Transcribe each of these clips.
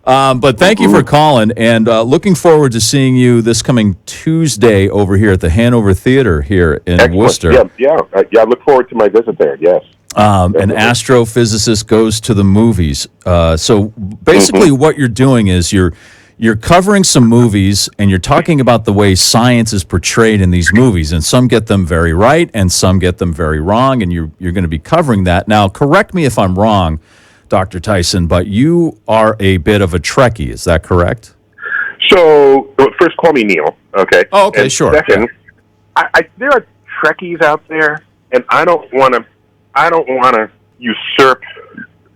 But thank you for calling, and looking forward to seeing you this coming Tuesday over here at the Hanover Theater here in Excellent. Worcester. Yeah. I look forward to my visit there. Yes. An astrophysicist goes to the movies. So basically, what you're doing is you're covering some movies, and you're talking about the way science is portrayed in these movies, and some get them very right, and some get them very wrong, and you're going to be covering that. Now, correct me if I'm wrong, Dr. Tyson, but you are a bit of a Trekkie. Is that correct? So, first, call me Neil. Okay. Oh, okay, and sure. Second, there are Trekkies out there, and I don't want to usurp.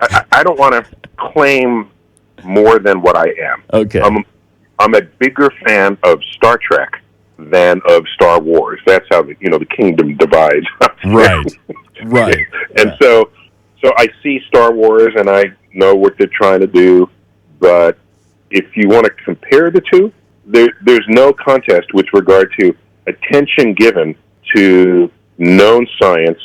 I don't want to claim more than what I am. Okay. I'm a bigger fan of Star Trek than of Star Wars. That's how the kingdom divides. Right. And so I see Star Wars and I know what they're trying to do, but if you want to compare the two, there's no contest with regard to attention given to known science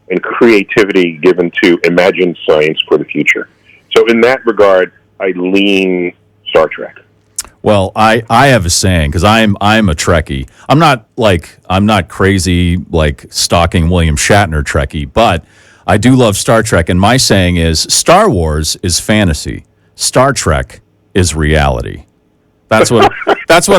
and creativity given to imagined science for the future. So in that regard, I lean Star Trek. Well, I have a saying, because I'm a Trekkie. I'm not crazy like stalking William Shatner Trekkie, but I do love Star Trek, and my saying is Star Wars is fantasy. Star Trek is reality. That's what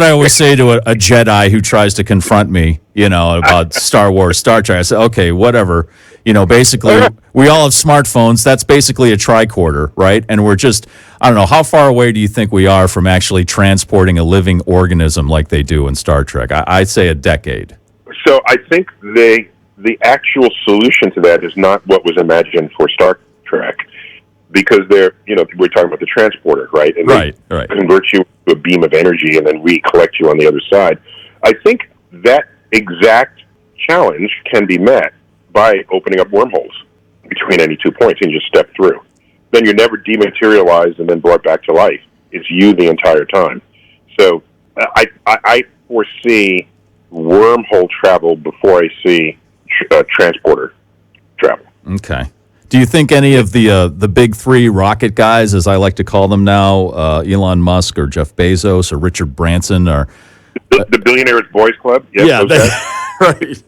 I always say to a Jedi who tries to confront me, about Star Wars, Star Trek. I say, okay, whatever. Basically, we all have smartphones. That's basically a tricorder, right? And we're just, I don't know, how far away do you think we are from actually transporting a living organism like they do in Star Trek? I'd say a decade. So I think the actual solution to that is not what was imagined for Star Trek, because we're talking about the transporter, right? And right. They convert you to a beam of energy and then recollect you on the other side. I think that exact challenge can be met by opening up wormholes between any 2 points and just step through. Then you're never dematerialized and then brought back to life. It's you the entire time. So I foresee wormhole travel before I see transporter travel. Okay. Do you think any of the big three rocket guys, as I like to call them now, Elon Musk or Jeff Bezos or Richard Branson, or the Billionaires Boys Club? Yes, right.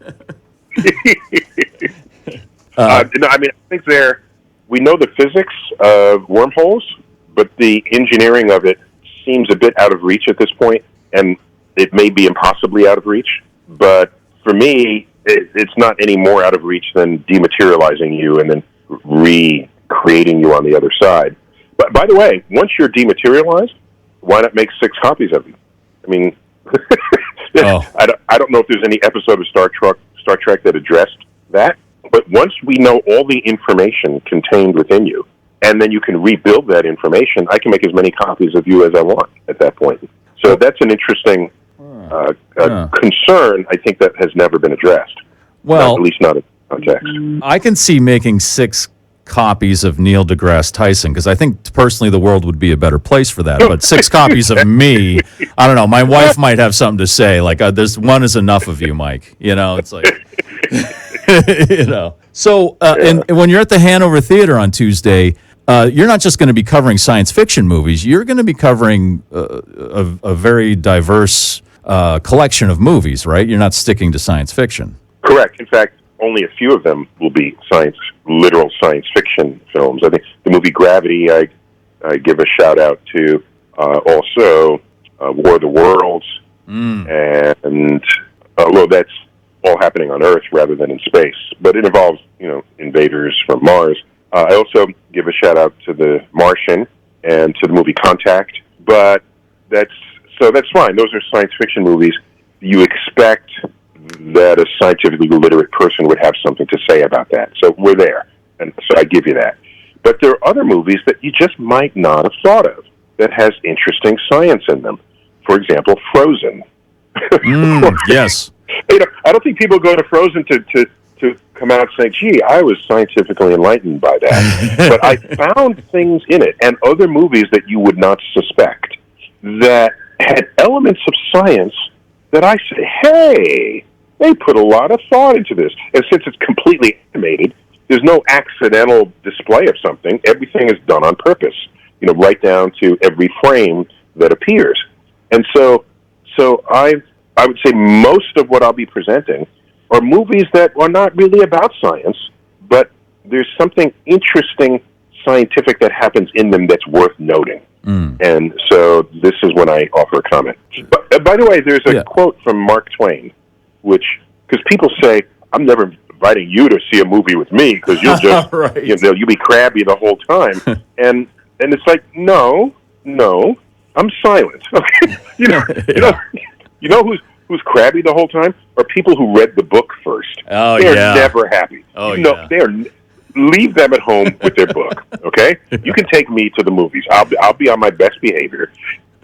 I think we know the physics of wormholes, but the engineering of it seems a bit out of reach at this point, and it may be impossibly out of reach. But for me, it's not any more out of reach than dematerializing you and then recreating you on the other side. But by the way, once you're dematerialized, why not make 6 copies of you? I mean, I don't know if there's any episode of Star Trek that addressed that. But once we know all the information contained within you, and then you can rebuild that information, I can make as many copies of you as I want at that point. So that's an interesting concern, I think, that has never been addressed. Well, at least not in context. I can see making 6 copies of Neil deGrasse Tyson, because I think personally the world would be a better place for that. But 6 copies of me, I don't know. My wife might have something to say. Like, there's one is enough of you, Mike. It's like... So, and when you're at the Hanover Theater on Tuesday, you're not just going to be covering science fiction movies. You're going to be covering a very diverse collection of movies, right? You're not sticking to science fiction. Correct. In fact, only a few of them will be literal science fiction films. I think the movie Gravity, I give a shout out to. Also, War of the Worlds, and although that's all happening on Earth rather than in space, but it involves, invaders from Mars. I also give a shout out to The Martian and to the movie Contact, but that's fine. Those are science fiction movies. You expect that a scientifically literate person would have something to say about that. So we're there, and so I give you that. But there are other movies that you just might not have thought of that has interesting science in them. For example, Frozen. Yes. I don't think people go to Frozen to come out saying, gee, I was scientifically enlightened by that. But I found things in it and other movies that you would not suspect that had elements of science that I say, hey, they put a lot of thought into this. And since it's completely animated, there's no accidental display of something. Everything is done on purpose. right down to every frame that appears. And so I would say most of what I'll be presenting are movies that are not really about science, but there's something interesting scientific that happens in them that's worth noting. And so this is when I offer a comment. But, by the way, there's a quote from Mark Twain, which, because people say, I'm never inviting you to see a movie with me because you'll just, right. You'll be crabby the whole time. and it's like, no, I'm silent. Okay? You know who's crabby the whole time? Are people who read the book first. Oh, They're yeah. never happy. Oh, Leave them at home with their book, okay? You can take me to the movies. I'll be on my best behavior.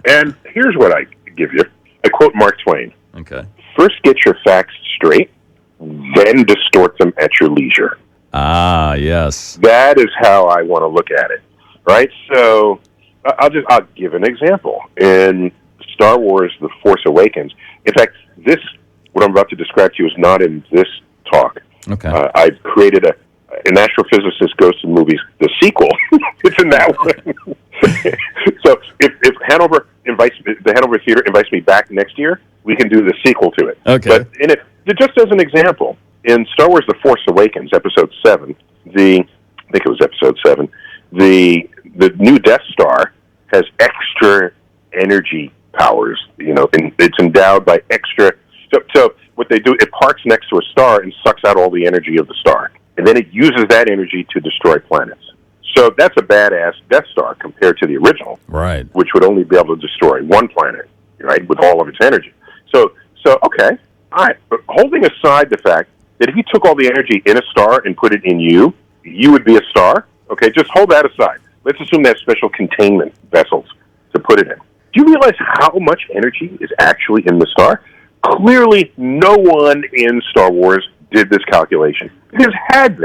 And here's what I give you. I quote Mark Twain. Okay. First get your facts straight, then distort them at your leisure. Ah, yes. That is how I want to look at it, right? So I'll give an example. In Star Wars The Force Awakens, in fact, what I'm about to describe to you is not in this talk. Okay. I've created an astrophysicist goes to movies, the sequel. It's in that one. So if the Hanover Theater invites me back next year, we can do the sequel to it. Okay. But just as an example, in Star Wars The Force Awakens, Episode 7, I think it was Episode 7, the new Death Star has extra energy powers, and it's endowed by extra. So what they do, it parks next to a star and sucks out all the energy of the star. And then it uses that energy to destroy planets. So that's a badass Death Star compared to the original, right? Which would only be able to destroy one planet, right, with all of its energy. So okay, all right. But holding aside the fact that if you took all the energy in a star and put it in you, you would be a star. Okay, just hold that aside. Let's assume they have special containment vessels to put it in. Do you realize how much energy is actually in the star? Clearly, no one in Star Wars did this calculation. Because had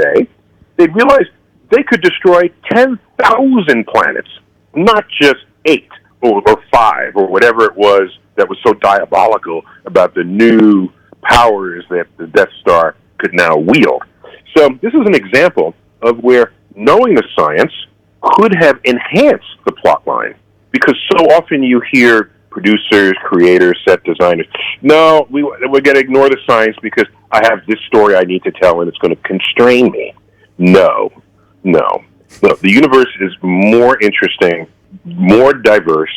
they'd realize they could destroy 10,000 planets, not just 8 or 5 or whatever it was that was so diabolical about the new powers that the Death Star could now wield. So this is an example of where knowing the science could have enhanced the plot line. Because so often you hear producers, creators, set designers, no, we're going to ignore the science because I have this story I need to tell and it's going to constrain me. No. The universe is more interesting, more diverse.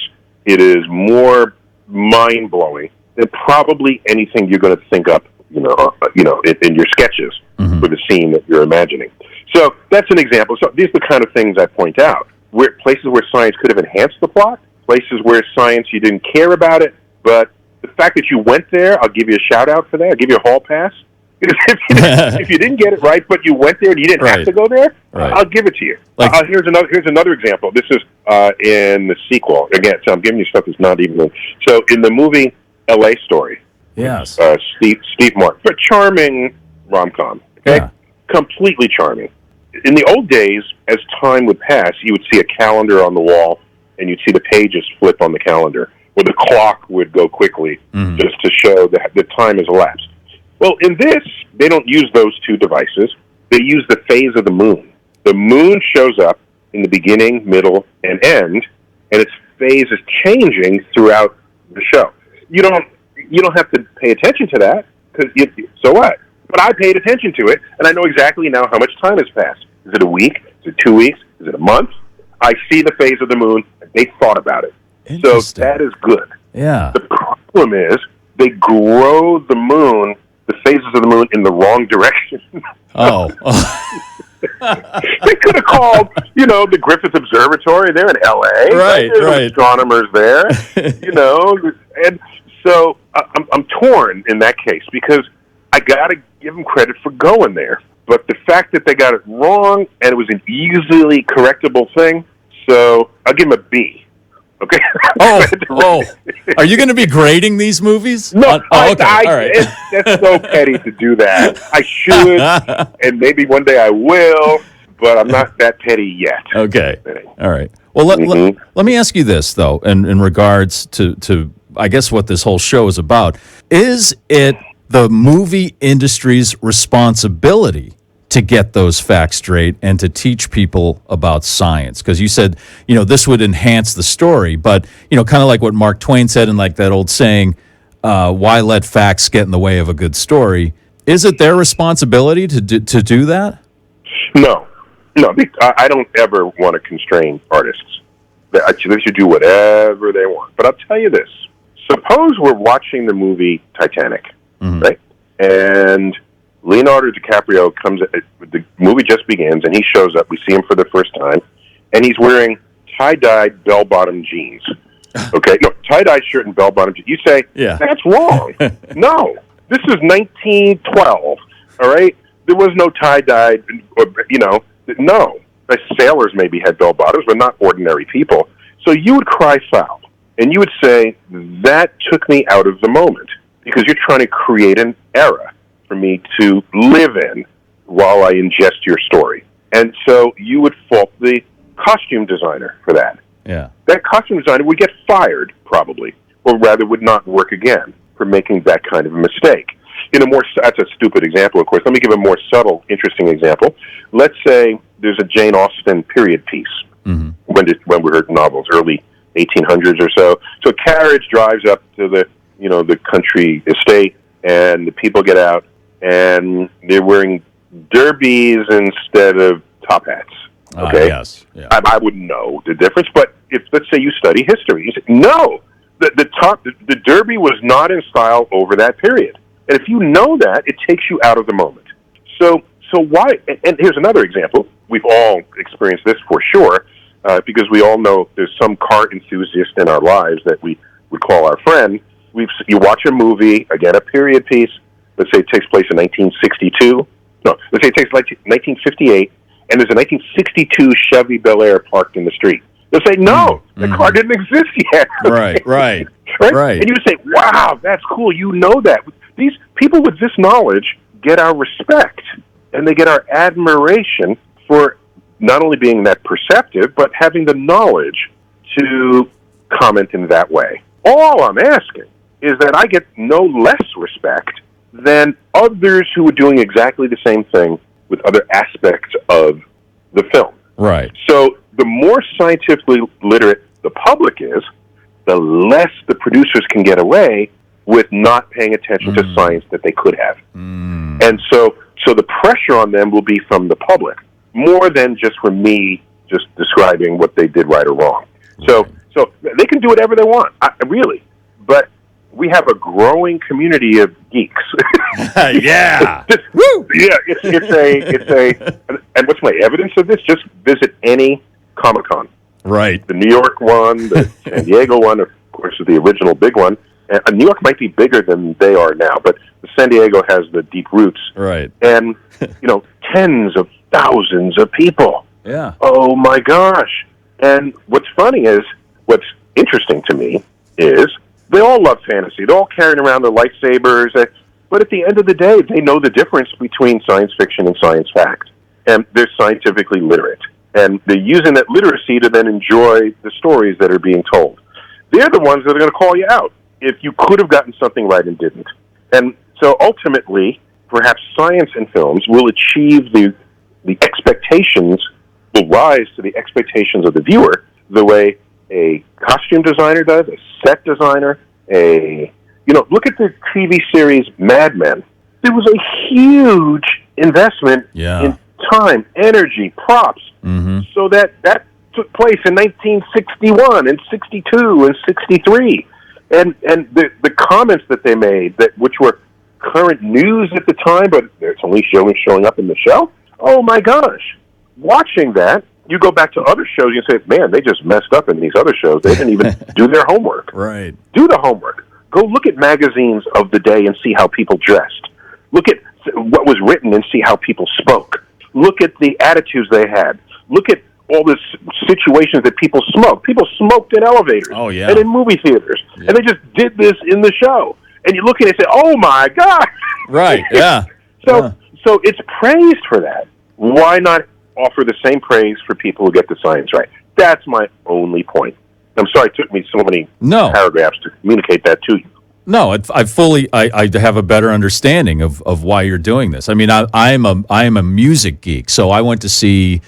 It is more mind-blowing than probably anything you're going to think up, in your sketches for the scene that you're imagining. So that's an example. So these are the kind of things I point out. Places where science could have enhanced the plot, places where science you didn't care about it, but the fact that you went there, I'll give you a shout-out for that. I'll give you a hall pass. If you didn't get it right, but you went there and you didn't have to go there, I'll give it to you. Here's another example. This is in the sequel. Again, so I'm giving you stuff that's not even... So in the movie L.A. Story, yes, Steve Martin, a charming rom-com, okay? Yeah. Completely charming. In the old days, as time would pass, you would see a calendar on the wall, and you'd see the pages flip on the calendar, where the clock would go quickly just to show that the time has elapsed. Well, in this, they don't use those two devices. They use the phase of the moon. The moon shows up in the beginning, middle, and end, and its phase is changing throughout the show. You don't have to pay attention to that, because so what? But I paid attention to it, and I know exactly now how much time has passed. Is it a week? Is it 2 weeks? Is it a month? I see the phase of the moon, and they thought about it. So that is good. Yeah. The problem is they grow the moon, the phases of the moon, in the wrong direction. Oh. They could have called, the Griffith Observatory. They're in L.A. Right. There's astronomers there, And so I'm torn in that case because I got to give them credit for going there. But the fact that they got it wrong and it was an easily correctable thing, so I'll give them a B. Okay. Oh. Are you going to be grading these movies? No. Okay. All right. That's so petty to do that. I should, and maybe one day I will, but I'm not that petty yet. Okay. All right. Well, let me ask you this, though, in regards to, I guess, what this whole show is about. Is it the movie industry's responsibility to get those facts straight and to teach people about science? Because you said, this would enhance the story, but, kind of like what Mark Twain said in like that old saying, why let facts get in the way of a good story? Is it their responsibility to do that? No. I don't ever want to constrain artists. They should do whatever they want. But I'll tell you this. Suppose we're watching the movie Titanic, right? And Leonardo DiCaprio the movie just begins, and he shows up. We see him for the first time, and he's wearing tie-dyed bell-bottom jeans. Okay? No, tie-dyed shirt and bell-bottom jeans. You say, that's wrong. No. This is 1912, all right? There was no tie-dyed, no. The sailors maybe had bell-bottoms, but not ordinary people. So you would cry foul, and you would say, that took me out of the moment, because you're trying to create an era for me to live in while I ingest your story. And so you would fault the costume designer for that. Yeah. That costume designer would get fired, probably, or rather would not work again for making that kind of a mistake. That's a stupid example, of course. Let me give a more subtle, interesting example. Let's say there's a Jane Austen period piece when we heard novels, early 1800s or so. So a carriage drives up to the country estate, and the people get out, and they're wearing derbies instead of top hats. Okay? Yes. Yeah. I wouldn't know the difference, but if, let's say, you study history, you say, no, the derby was not in style over that period. And if you know that, it takes you out of the moment. So why? And here's another example. We've all experienced this for sure, because we all know there's some car enthusiast in our lives that we would call our friend. You watch a movie, again, a period piece. Let's say it takes place in 1962. No, let's say it takes place 1958, and there's a 1962 Chevy Bel Air parked in the street. They'll say, no, the car didn't exist yet. Right. And you say, wow, that's cool. You know that. These people with this knowledge get our respect, and they get our admiration for not only being that perceptive, but having the knowledge to comment in that way. All I'm asking is that I get no less respect than others who are doing exactly the same thing with other aspects of the film. Right. So the more scientifically literate the public is, the less the producers can get away with not paying attention to science that they could have. And so the pressure on them will be from the public, more than just from me just describing what they did right or wrong. So they can do whatever they want, really. But we have a growing community of geeks. Yeah. Woo! Yeah, and what's my evidence of this? Just visit any Comic-Con. Right. The New York one, the San Diego one, of course, is the original big one. And New York might be bigger than they are now, but the San Diego has the deep roots. Right. And, tens of thousands of people. Yeah. Oh, my gosh. And what's interesting to me is they all love fantasy. They're all carrying around their lightsabers. But at the end of the day, they know the difference between science fiction and science fact. And they're scientifically literate. And they're using that literacy to then enjoy the stories that are being told. They're the ones that are going to call you out if you could have gotten something right and didn't. And so ultimately, perhaps science and films will achieve the expectations, will rise to the expectations of the viewer the way a costume designer does, a set designer, look at the TV series Mad Men. There was a huge investment in time, energy, props, so that took place in 1961 and 62 and 63. And the comments that they made, which were current news at the time, but it's only showing up in the show. Oh my gosh! Watching that, you go back to other shows, you say, "Man, they just messed up in these other shows. They didn't even do their homework." Right. Do the homework. Go look at magazines of the day and see how people dressed. Look at what was written and see how people spoke. Look at the attitudes they had. Look at all the situations that people smoked. People smoked in elevators and in movie theaters. Yeah. And they just did this in the show. And you look at it and say, oh, my God. Right, yeah. So it's praised for that. Why not offer the same praise for people who get the science right? That's my only point. I'm sorry it took me so many paragraphs to communicate that to you. No, I have a better understanding of why you're doing this. I mean, I am a music geek, so I went to see,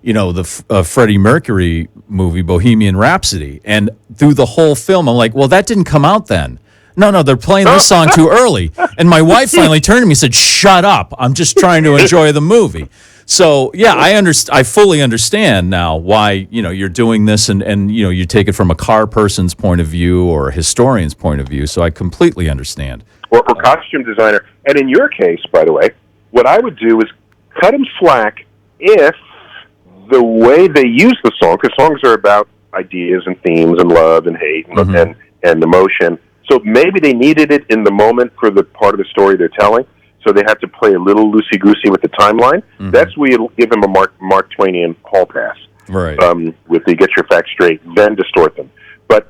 the Freddie Mercury movie Bohemian Rhapsody, and through the whole film, I'm like, well, that didn't come out then. No, they're playing this song too early. And my wife finally turned to me and said, "Shut up! I'm just trying to enjoy the movie." So yeah, I fully understand now why you're doing this, and you take it from a car person's point of view or a historian's point of view. So I completely understand. Or costume designer. And in your case, by the way, what I would do is cut them slack if the way they use the song, because songs are about ideas and themes and love and hate and emotion. So maybe they needed it in the moment for the part of the story they're telling. So they had to play a little loosey-goosey with the timeline. Mm-hmm. That's where you give them a Mark Twainian hall pass. Right. With the get your facts straight, then distort them. But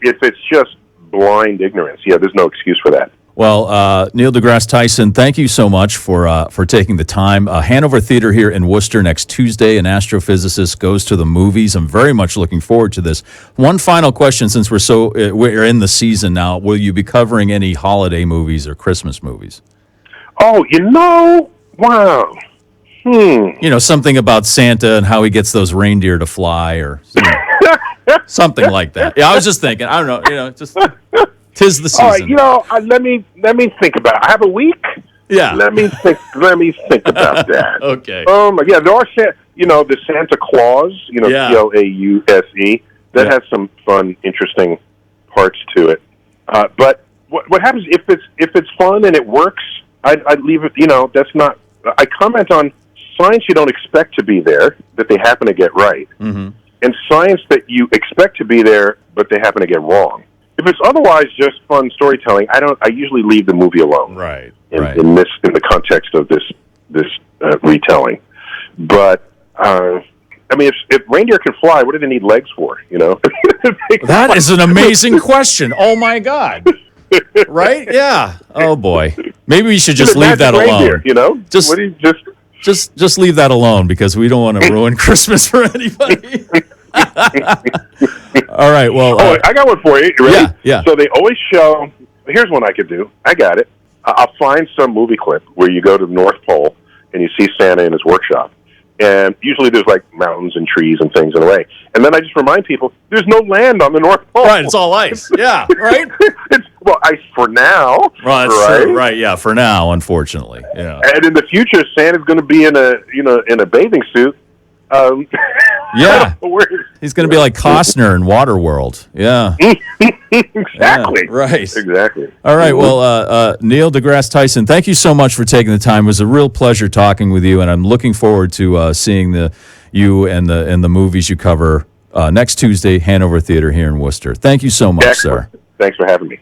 if it's just blind ignorance, there's no excuse for that. Well, Neil deGrasse Tyson, thank you so much for taking the time. Hanover Theater here in Worcester next Tuesday. An astrophysicist goes to the movies. I'm very much looking forward to this. One final question, since we're in the season now, will you be covering any holiday movies or Christmas movies? Oh, wow. Something about Santa and how he gets those reindeer to fly, or something like that. Yeah, I was just thinking. I don't know. Just. 'Tis the season. All right, let me think about it. I have a week. Yeah. Let me think about that. Okay. Yeah, there are the Santa Claus, Clause, that has some fun, interesting parts to it. But what happens if it's fun and it works? I'd leave it. That's not. I comment on science you don't expect to be there that they happen to get right, and science that you expect to be there but they happen to get wrong. If it's otherwise just fun storytelling, I usually leave the movie alone. Right. In the context of this retelling. But if reindeer can fly, what do they need legs for? That is an amazing question. Oh my God. Right? Yeah. Oh boy. Maybe we should just leave that alone. Reindeer, Just leave that alone, because we don't want to ruin Christmas for anybody. All right, well... I got one for you. You ready? Yeah. So they always show... Here's one I could do. I got it. I'll find some movie clip where you go to the North Pole and you see Santa in his workshop. And usually there's like mountains and trees and things in the way. And then I just remind people, there's no land on the North Pole. Right, it's all ice. Yeah, right? It's ice for now. Right, that's true. Right, yeah, for now, unfortunately. Yeah. And in the future, Santa's going to be in a bathing suit. Yeah, he's going to be like Costner in Waterworld. Yeah, exactly. Yeah, right, exactly. All right. Well, Neil deGrasse Tyson, thank you so much for taking the time. It was a real pleasure talking with you, and I'm looking forward to seeing you and the movies you cover next Tuesday, Hanover Theater here in Worcester. Thank you so much, Excellent. sir. Thanks for having me.